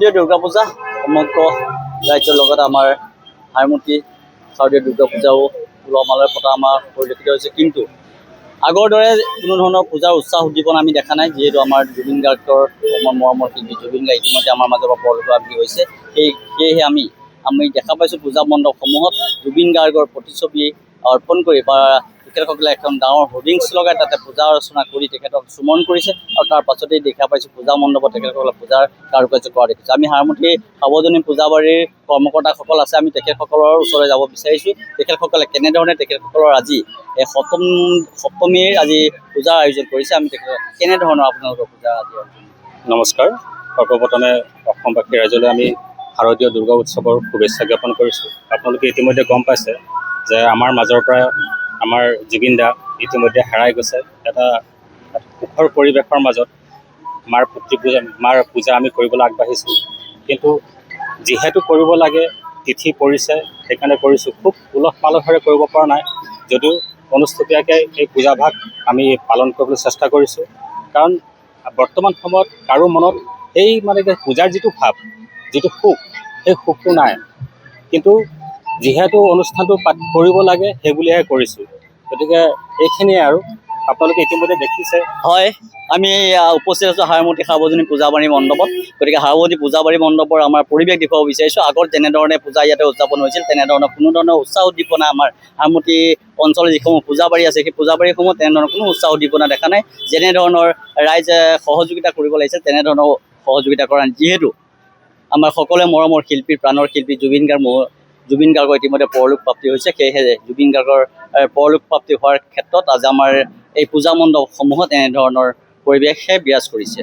শাৰদীয় দুৰ্গা পূজা সমগ্ৰ ৰাজ্যৰ লগতে আমাৰ হাৰমতি শাৰদীয় দুৰ্গা পূজাও উলহ মালহে পতা আমাৰ পৰিলক্ষিত হৈছে। কিন্তু আগৰ দৰে কোনো ধৰণৰ পূজাৰ উৎসাহ উদ্দীপনা আমি দেখা নাই, যিহেতু আমাৰ জুবিন গাৰ্গৰ মৰমৰ শিল্পী জুবিন গাৰ্গ ইতিমধ্যে আমাৰ মাজৰ পৰা পৰলোকপ্ৰাপ্তি হৈছে। সেয়েহে আমি দেখা পাইছোঁ পূজা মণ্ডপসমূহত জুবিন গাৰ্গৰ প্ৰতিচ্ছবি অৰ্পণ কৰি বা তেখেতসকলে এখন ডাঙৰ হোৰ্ডিংছ লগাই তাতে পূজা অৰ্চনা কৰি তেখেতক চুমন কৰিছে আৰু তাৰ পাছতেই দেখা পাইছোঁ পূজা মণ্ডপত তেখেতসকলে পূজাৰ কাৰুকাৰ্য কৰা দেখিছোঁ। আমি হাৰমতি সাৰ্বজনীন পূজাবাৰীৰ কৰ্মকৰ্তাসকল আছে, আমি তেখেতসকলৰ ওচৰলৈ যাব বিচাৰিছোঁ। তেখেতসকলে কেনেধৰণে তেখেতসকলৰ আজি সপ্তমীৰ আজি পূজাৰ আয়োজন কৰিছে, আমি তেখেতক কেনেধৰণৰ আপোনালোকৰ পূজা আজি নমস্কাৰ। সৰ্বপ্ৰথমে অসমবাসী ৰাইজলৈ আমি শাৰদীয় দুৰ্গা উৎসৱৰ শুভেচ্ছা জ্ঞাপন কৰিছোঁ। আপোনালোকে ইতিমধ্যে গম পাইছে যে আমাৰ মাজৰ পৰা আমাৰ জুবিন দা ইতিমধ্যে হেৰাই গৈছে। এটা সুখৰ পৰিৱেশৰ মাজত মাৰ পূজা আমি কৰিবলৈ আগবাঢ়িছোঁ। কিন্তু যিহেতু কৰিব লাগে তিথি পৰিছে, সেইকাৰণে কৰিছোঁ। খুব উলহ মালহেৰে কৰিব পৰা নাই যদিও অনুষ্টুপীয়াকৈ এই পূজাভাগ আমি পালন কৰিবলৈ চেষ্টা কৰিছোঁ। কাৰণ বৰ্তমান সময়ত কাৰো মনত এই পূজাৰ যিটো ভাৱ, যিটো সুখ, সেই সুখটো নাই। কিন্তু যিহেতু অনুষ্ঠানটো কৰিব লাগে সেইবুলিহে কৰিছোঁ। গতিকে এইখিনিয়ে আৰু আপোনালোকে ইতিমধ্যে দেখিছে। হয়, আমি উপস্থিত আছোঁ হাৰমতি সাৰ্বজনীন পূজাবাৰী মণ্ডপত। গতিকে হাৰমতি পূজাবাৰী মণ্ডপৰ আমাৰ পৰিৱেশ দেখুৱাব বিচাৰিছোঁ। আগত যেনেধৰণে পূজা ইয়াতে উদযাপন হৈছিল তেনেধৰণৰ কোনো ধৰণৰ উৎসাহ উদ্দীপনা আমাৰ হাৰমতি অঞ্চলৰ যিসমূহ পূজাবাৰী আছে সেই পূজাবাৰীসমূহত তেনেধৰণৰ কোনো উৎসাহ উদ্দীপনা দেখা নাই। যেনেধৰণৰ ৰাইজে সহযোগিতা কৰিব লাগিছিল তেনেধৰণৰ সহযোগিতা কৰা নাই। যিহেতু আমাৰ সকলোৱে মৰমৰ শিল্পী, প্ৰাণৰ শিল্পী জুবিন গাৰ্গৰ ইতিমধ্যে পৰলোকপ্ৰাপ্তি হৈছে। সেয়েহে জুবিন গাৰ্গৰ পৰলোকপ্ৰাপ্তি হোৱাৰ ক্ষেত্ৰত আজি আমাৰ এই পূজা মণ্ডপসমূহত এনেধৰণৰ পৰিৱেশে বিৰাজ কৰিছে।